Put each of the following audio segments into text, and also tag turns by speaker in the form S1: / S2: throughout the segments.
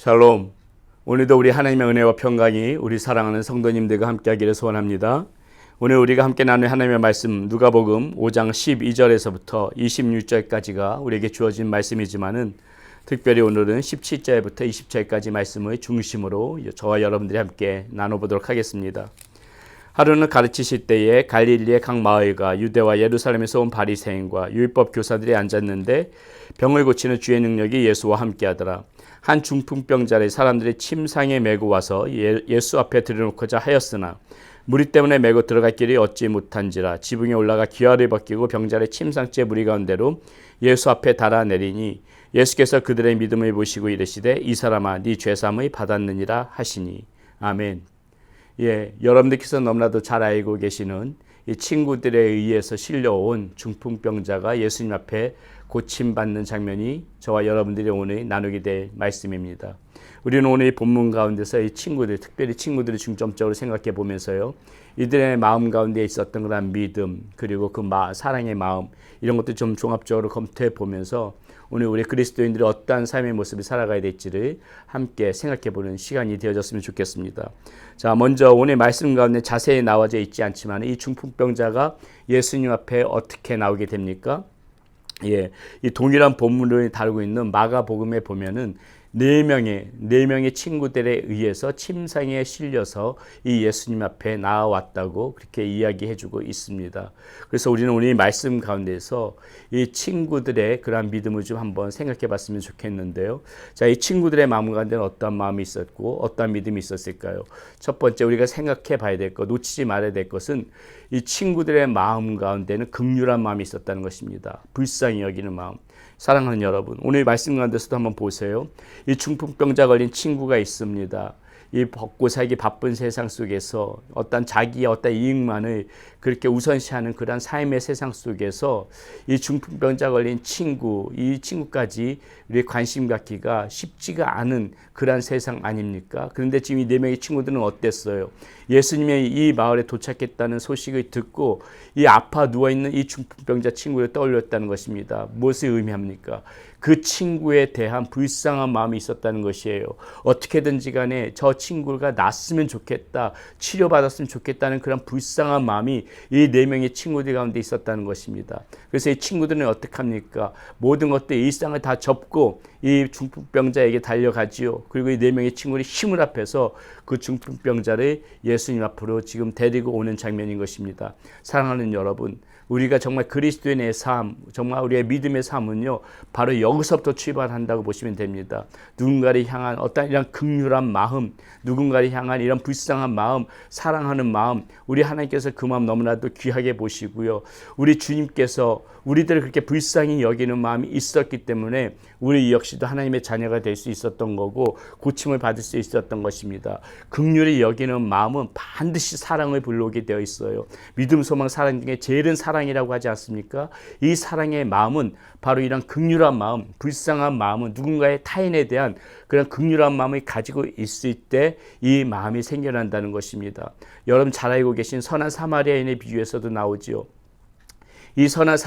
S1: 샬롬. 오늘도 우리 하나님의 은혜와 평강이 우리 사랑하는 성도님들과 함께하기를 소원합니다. 오늘 우리가 함께 나눌 하나님의 말씀 누가복음 5장 12절에서부터 26절까지가 우리에게 주어진 말씀이지만은 특별히 오늘은 17절부터 20절까지 말씀을 중심으로 저와 여러분들이 함께 나눠보도록 하겠습니다. 하루는 가르치실 때에 갈릴리의 각 마을과 유대와 예루살렘에서 온 바리새인과 율법 교사들이 앉았는데 병을 고치는 주의 능력이 예수와 함께하더라. 한 중풍병자를 사람들이 침상에 메고 와서 예수 앞에 들여놓고자 하였으나 무리 때문에 메고 들어갈 길이 얻지 못한지라 지붕에 올라가 기와를 벗기고 병자를 침상째 무리 가운데로 예수 앞에 달아내리니 예수께서 그들의 믿음을 보시고 이르시되 이 사람아 네 죄사함을 받았느니라 하시니. 아멘. 여러분들께서 너무나도 잘 알고 계시는 이 친구들에 의해서 실려온 중풍병자가 예수님 앞에 고침받는 장면이 저와 여러분들이 오늘 나누게 될 말씀입니다. 우리는 오늘 이 본문 가운데서 이 친구들, 특별히 친구들을 중점적으로 생각해 보면서요, 이들의 마음 가운데 있었던 그런 믿음, 그리고 그 사랑의 마음, 이런 것들 좀 종합적으로 검토해 보면서 오늘 우리 그리스도인들이 어떠한 삶의 모습을 살아가야 될지를 함께 생각해 보는 시간이 되어졌으면 좋겠습니다. 자, 먼저 오늘 말씀 가운데 자세히 나와져 있지 않지만 이 중풍병자가 예수님 앞에 어떻게 나오게 됩니까? 이 동일한 본문을 다루고 있는 마가복음에 보면은 네 명의 친구들에 의해서 침상에 실려서 이 예수님 앞에 나와왔다고 그렇게 이야기해주고 있습니다. 그래서 우리는 오늘 이 말씀 가운데서 이 친구들의 그러한 믿음을 좀 한번 생각해봤으면 좋겠는데요. 자, 이 친구들의 마음 가운데는 어떤 마음이 있었고 어떤 믿음이 있었을까요? 첫 번째 우리가 생각해봐야 될 것, 놓치지 말아야 될 것은 이 친구들의 마음 가운데는 긍휼한 마음이 있었다는 것입니다. 불쌍히 여기는 마음. 사랑하는 여러분, 오늘 말씀 가운데서도 한번 보세요. 이 중풍병자 걸린 친구가 있습니다. 이 먹고 살기 바쁜 세상 속에서 어떤 자기의 어떤 이익만을 그렇게 우선시하는 그런 삶의 세상 속에서 이 중풍병자 걸린 이 친구까지 우리 관심 갖기가 쉽지가 않은 그런 세상 아닙니까? 그런데 지금 이 네 명의 친구들은 어땠어요? 예수님의 이 마을에 도착했다는 소식을 듣고 이 아파 누워있는 이 중풍병자 친구를 떠올렸다는 것입니다. 무엇을 의미합니까? 그 친구에 대한 불쌍한 마음이 있었다는 것이에요. 어떻게든지 간에 저 친구가 낫으면 좋겠다, 치료받았으면 좋겠다는 그런 불쌍한 마음이 이 네 명의 친구들 가운데 있었다는 것입니다. 그래서 이 친구들은 어떻게 합니까? 모든 것들 일상을 다 접고 이 중풍병자에게 달려가지요. 그리고 이 네 명의 친구들이 힘을 합해서 그 중풍병자를 예수님 앞으로 지금 데리고 오는 장면인 것입니다. 사랑하는 여러분, 우리가 정말 그리스도인의 삶, 정말 우리의 믿음의 삶은요, 바로 여기서부터 출발한다고 보시면 됩니다. 누군가를 향한 어떤 이런 긍휼한 마음, 누군가를 향한 이런 불쌍한 마음, 사랑하는 마음, 우리 하나님께서 그 마음 너무나도 귀하게 보시고요. 우리 주님께서 우리들을 그렇게 불쌍히 여기는 마음이 있었기 때문에 우리 역시도 하나님의 자녀가 될 수 있었던 거고 고침을 받을 수 있었던 것입니다. 긍휼히 여기는 마음은 반드시 사랑을 불러오게 되어 있어요. 믿음, 소망, 사랑 중에 제일은 사랑이라고 하지 않습니까? 이 사랑의 마음은 바로 이런 긍휼한 마음, 불쌍한 마음은 누군가의 타인에 대한 그런 긍휼한 마음을 가지고 있을 때 이 마음이 생겨난다는 것입니다. 여러분 잘 알고 계신 선한 사마리아인의 비유에서도 나오지요. 이 선한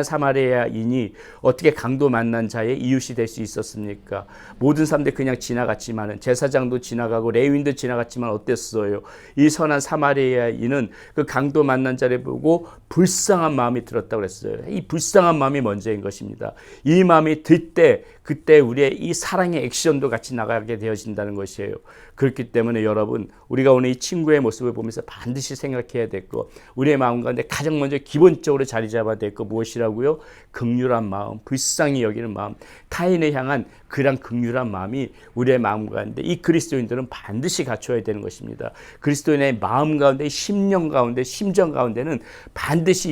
S1: 사마리아인이 어떻게 강도 만난 자의 이웃이 될 수 있었습니까? 모든 사람들이 그냥 지나갔지만, 제사장도 지나가고 레위인도 지나갔지만 어땠어요? 이 선한 사마리아인은 그 강도 만난 자를 보고 불쌍한 마음이 들었다고 그랬어요. 이 불쌍한 마음이 먼저인 것입니다. 이 마음이 들 때 그때 우리의 이 사랑의 액션도 같이 나가게 되어진다는 것이에요. 그렇기 때문에 여러분, 우리가 오늘 이 친구의 모습을 보면서 반드시 생각해야 될 것, 우리의 마음 가운데 가장 먼저 기본적으로 자리 잡아야 될 것 무엇이라고요? 긍휼한 마음, 불쌍히 여기는 마음, 타인을 향한 그런 긍휼한 마음이 우리의 마음 가운데 이 그리스도인들은 반드시 갖춰야 되는 것입니다. 그리스도인의 마음 가운데, 심령 가운데, 심정 가운데는 반드시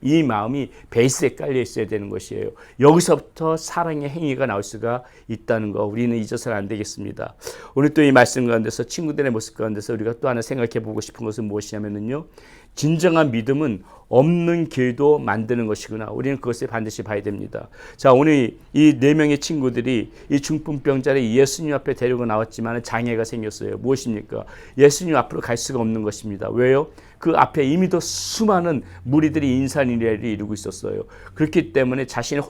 S1: 이 마음이 베이스에 깔려 있어야 되는 것이에요. 여기서부터 사랑의 행위가 나올 수가 있다는 거 우리는 잊어서는 안 되겠습니다. 오늘 또 이 말씀 가운데서 친구들의 모습 가운데서 우리가 또 하나 생각해 보고 싶은 것은 무엇이냐면요, 진정한 믿음은 없는 길도 만드는 것이구나. 우리는 그것을 반드시 봐야 됩니다. 자, 오늘 이 4명의 친구들이 이 중풍병자를 예수님 앞에 데리고 나왔지만 장애가 생겼어요. 무엇입니까? 예수님 앞으로 갈 수가 없는 것입니다. 왜요? 그 앞에 이미도 수많은 무리들이 인산인해를 이루고 있었어요. 그렇기 때문에 자신이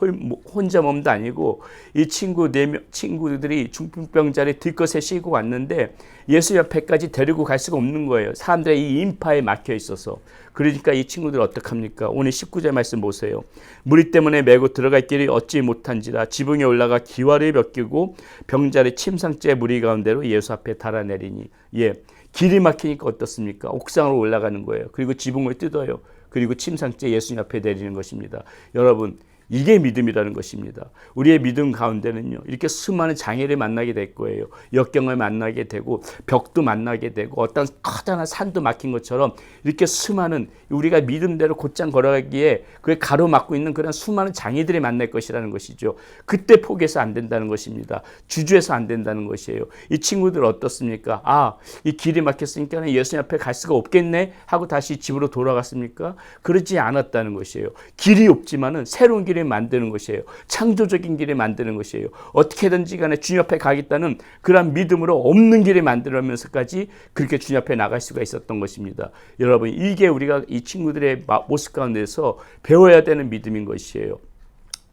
S1: 혼자 몸도 아니고 이 친구들이 중풍병자를 들것에 싣고 왔는데 예수 옆에까지 데리고 갈 수가 없는 거예요. 사람들의 이 인파에 막혀 있어서. 그러니까 이 친구들 어떡합니까? 오늘 19절 말씀 보세요. 무리 때문에 메고 들어갈 길이 얻지 못한지라 지붕에 올라가 기와를 벗기고 병자를 침상째 무리 가운데로 예수 앞에 달아내리니. 예. 길이 막히니까 어떻습니까? 옥상으로 올라가는 거예요. 그리고 지붕을 뜯어요. 그리고 침상째 예수님 앞에 내리는 것입니다. 여러분, 이게 믿음이라는 것입니다. 우리의 믿음 가운데는요, 이렇게 수많은 장애를 만나게 될 거예요. 역경을 만나게 되고 벽도 만나게 되고 어떤 커다란 산도 막힌 것처럼 이렇게 수많은 우리가 믿음대로 곧장 걸어가기에 그에 가로막고 있는 그런 수많은 장애들이 만날 것이라는 것이죠. 그때 포기해서 안 된다는 것입니다. 주저해서 안 된다는 것이에요. 이 친구들 어떻습니까? 아, 이 길이 막혔으니까 예수님 앞에 갈 수가 없겠네 하고 다시 집으로 돌아갔습니까? 그러지 않았다는 것이에요. 길이 없지만은 새로운 길을 만드는 것이에요. 창조적인 길을 만드는 것이에요. 어떻게든지 간에 주님 앞에 가겠다는 그런 믿음으로 없는 길을 만들면서까지 그렇게 주님 앞에 나갈 수가 있었던 것입니다. 여러분, 이게 우리가 이 친구들의 모습 가운데서 배워야 되는 믿음인 것이에요.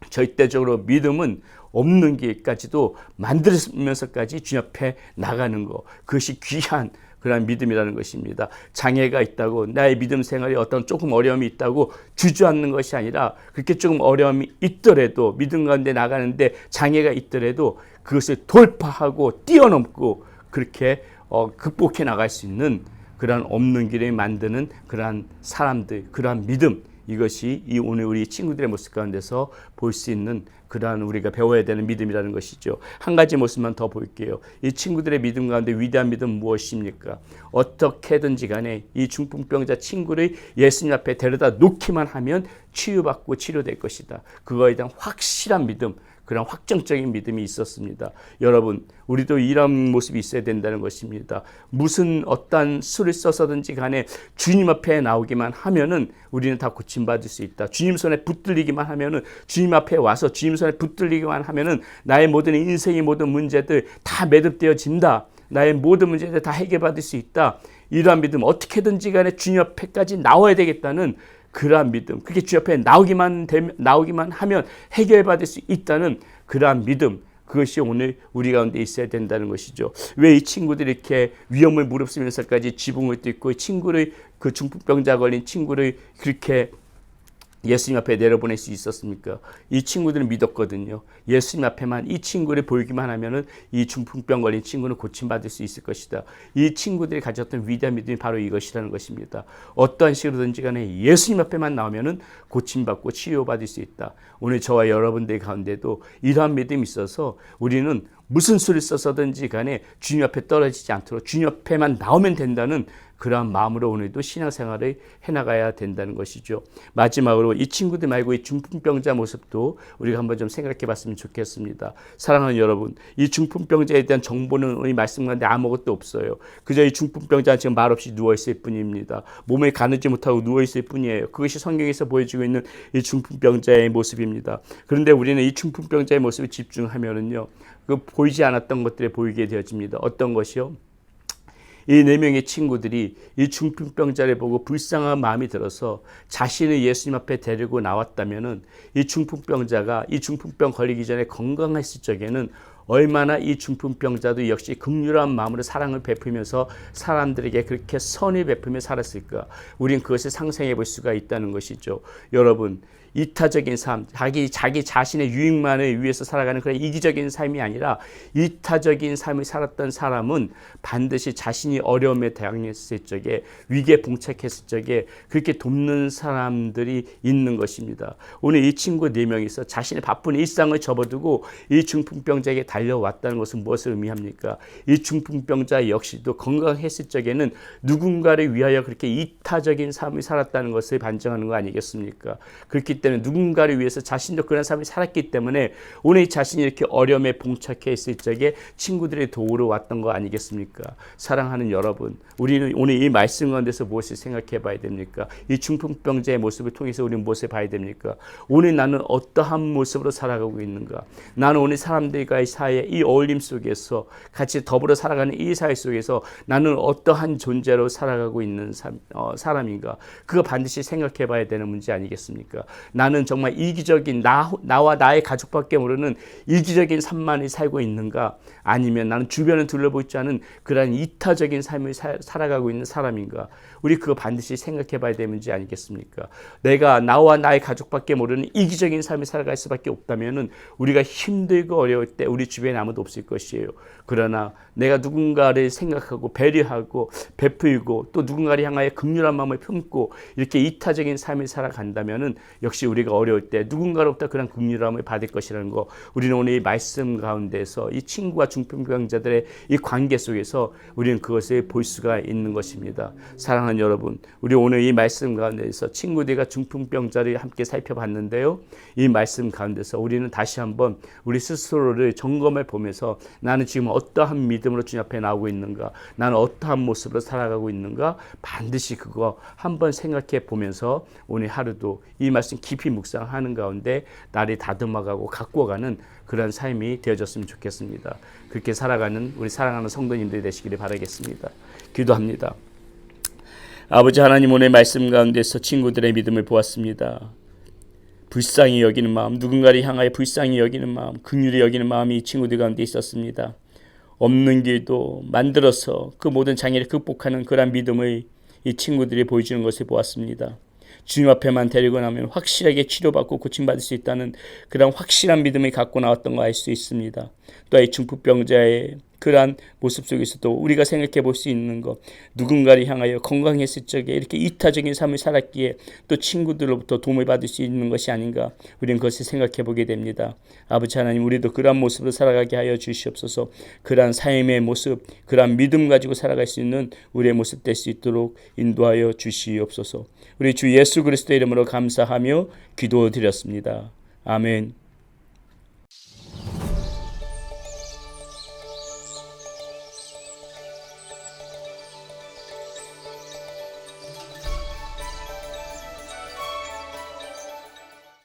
S1: 절대적으로 믿음은 없는 길까지도 만들면서까지 주님 앞에 나가는 것, 그것이 귀한 그런 믿음이라는 것입니다. 장애가 있다고 나의 믿음 생활에 어떤 조금 어려움이 있다고 주저앉는 것이 아니라 그렇게 조금 어려움이 있더라도 믿음 가운데 나가는데 장애가 있더라도 그것을 돌파하고 뛰어넘고 그렇게 극복해 나갈 수 있는 그러한 없는 길을 만드는 그러한 사람들, 그러한 믿음, 이것이 이 오늘 우리 친구들의 모습 가운데서 볼 수 있는 그러한 우리가 배워야 되는 믿음이라는 것이죠. 한 가지 모습만 더 볼게요. 이 친구들의 믿음 가운데 위대한 믿음 무엇입니까? 어떻게든지 간에 이 중풍병자 친구를 예수님 앞에 데려다 놓기만 하면 치유받고 치료될 것이다. 그거에 대한 확실한 믿음, 그런 확정적인 믿음이 있었습니다. 여러분, 우리도 이런 모습이 있어야 된다는 것입니다. 무슨 어떠한 수를 써서든지 간에 주님 앞에 나오기만 하면은 우리는 다 고침받을 수 있다. 주님 손에 붙들리기만 하면은, 주님 앞에 와서 주님 손에 붙들리기만 하면은 나의 모든 인생의 모든 문제들 다 매듭되어진다. 나의 모든 문제들 다 해결받을 수 있다. 이러한 믿음, 어떻게든지 간에 주님 앞에까지 나와야 되겠다는 그러한 믿음, 그게 주 옆에 나오기만 하면 해결받을 수 있다는 그러한 믿음, 그것이 오늘 우리 가운데 있어야 된다는 것이죠. 왜 이 친구들이 이렇게 위험을 무릅쓰면서까지 지붕을 뚫고 친구를, 그 중풍병자 걸린 친구를 그렇게 예수님 앞에 내려보낼 수 있었습니까? 이 친구들은 믿었거든요. 예수님 앞에만 이 친구를 보이기만 하면은 이 중풍병 걸린 친구는 고침받을 수 있을 것이다. 이 친구들이 가졌던 위대한 믿음이 바로 이것이라는 것입니다. 어떠한 식으로든지 간에 예수님 앞에만 나오면은 고침받고 치유받을 수 있다. 오늘 저와 여러분들 가운데도 이러한 믿음이 있어서 우리는 무슨 수를 써서든지 간에 주님 앞에 떨어지지 않도록 주님 앞에만 나오면 된다는 그러한 마음으로 오늘도 신앙생활을 해나가야 된다는 것이죠. 마지막으로 이 친구들 말고 이 중풍병자 모습도 우리가 한번 좀 생각해 봤으면 좋겠습니다. 사랑하는 여러분, 이 중풍병자에 대한 정보는 우리 말씀 가운데 아무것도 없어요. 그저 이 중풍병자는 지금 말없이 누워있을 뿐입니다. 몸을 가누지 못하고 누워있을 뿐이에요. 그것이 성경에서 보여주고 있는 이 중풍병자의 모습입니다. 그런데 우리는 이 중풍병자의 모습에 집중하면은요, 그 보이지 않았던 것들이 보이게 되어집니다. 어떤 것이요? 이 4명의 친구들이 이 중풍병자를 보고 불쌍한 마음이 들어서 자신을 예수님 앞에 데리고 나왔다면은 이 중풍병자가 이 중풍병 걸리기 전에 건강했을 적에는 얼마나 이 중풍병자도 역시 긍휼한 마음으로 사랑을 베풀면서 사람들에게 그렇게 선을 베풀며 살았을까? 우린 그것을 상상해 볼 수가 있다는 것이죠. 여러분, 이타적인 삶, 자기 자신의 유익만을 위해서 살아가는 그런 이기적인 삶이 아니라 이타적인 삶을 살았던 사람은 반드시 자신이 어려움에 당했을 적에, 위기에 봉착했을 적에 그렇게 돕는 사람들이 있는 것입니다. 오늘 이 친구 4명이서 자신의 바쁜 일상을 접어두고 이 중풍병자에게 달려왔다는 것은 무엇을 의미합니까? 이 중풍병자 역시도 건강했을 적에는 누군가를 위하여 그렇게 이타적인 삶을 살았다는 것을 반증하는 거 아니겠습니까? 그렇기 그렇기 때문에 누군가를 위해서 자신도 그런 삶을 살았기 때문에 오늘 자신이 이렇게 어려움에 봉착해 있을 적에 친구들의 도우러 왔던 거 아니겠습니까? 사랑하는 여러분, 우리는 오늘 이 말씀 가운데서 무엇을 생각해 봐야 됩니까? 이 중풍병자의 모습을 통해서 우리는 무엇을 봐야 됩니까? 오늘 나는 어떠한 모습으로 살아가고 있는가? 나는 오늘 사람들과의 사이에 이 어울림 속에서 같이 더불어 살아가는 이 사회 속에서 나는 어떠한 존재로 살아가고 있는 사람인가? 그거 반드시 생각해 봐야 되는 문제 아니겠습니까? 나는 정말 이기적인 나와 나의 가족밖에 모르는 이기적인 삶만을 살고 있는가? 아니면 나는 주변을 둘러보지 않은 그러한 이타적인 삶을 살아가고 있는 사람인가? 우리 그거 반드시 생각해 봐야 되는 문제 아니겠습니까? 내가 나와 나의 가족밖에 모르는 이기적인 삶을 살아갈 수밖에 없다면은 우리가 힘들고 어려울 때 우리 주변에 아무도 없을 것이에요. 그러나 내가 누군가를 생각하고 배려하고 베풀고 또 누군가를 향하여 긍휼한 마음을 품고 이렇게 이타적인 삶을 살아간다면은 역시 우리가 어려울 때 누군가로부터 그런 긍휼함을 받을 것이라는 거, 우리는 오늘 이 말씀 가운데서 이 친구와 중풍병자들의 이 관계 속에서 우리는 그것을 볼 수가 있는 것입니다. 사랑하는 여러분, 우리 오늘 이 말씀 가운데서 친구들과 중풍병자를 함께 살펴봤는데요, 이 말씀 가운데서 우리는 다시 한번 우리 스스로를 점검해 보면서 나는 지금 어떠한 믿음으로 주님 앞에 나오고 있는가, 나는 어떠한 모습으로 살아가고 있는가, 반드시 그거 한번 생각해 보면서 오늘 하루도 이 말씀 깊이 묵상하는 가운데 나를 다듬어가고 가꾸어가는 그런 삶이 되어졌으면 좋겠습니다. 그렇게 살아가는 우리 사랑하는 성도님들이 되시기를 바라겠습니다. 기도합니다. 아버지 하나님, 오늘 말씀 가운데서 친구들의 믿음을 보았습니다. 불쌍히 여기는 마음, 누군가를 향하여 불쌍히 여기는 마음, 긍휼히 여기는 마음이 이 친구들 가운데 있었습니다. 없는 길도 만들어서 그 모든 장애를 극복하는 그런 믿음을 이 친구들이 보여주는 것을 보았습니다. 주님 앞에만 데리고 나면 확실하게 치료받고 고침받을 수 있다는 그런 확실한 믿음을 갖고 나왔던 거 알 수 있습니다. 또 이 중풍병자의 그러한 모습 속에서도 우리가 생각해 볼 수 있는 것, 누군가를 향하여 건강했을 적에 이렇게 이타적인 삶을 살았기에 또 친구들로부터 도움을 받을 수 있는 것이 아닌가, 우리는 그것을 생각해 보게 됩니다. 아버지 하나님, 우리도 그러한 모습으로 살아가게 하여 주시옵소서. 그러한 삶의 모습, 그러한 믿음 가지고 살아갈 수 있는 우리의 모습 될 수 있도록 인도하여 주시옵소서. 우리 주 예수 그리스도의 이름으로 감사하며 기도드렸습니다. 아멘.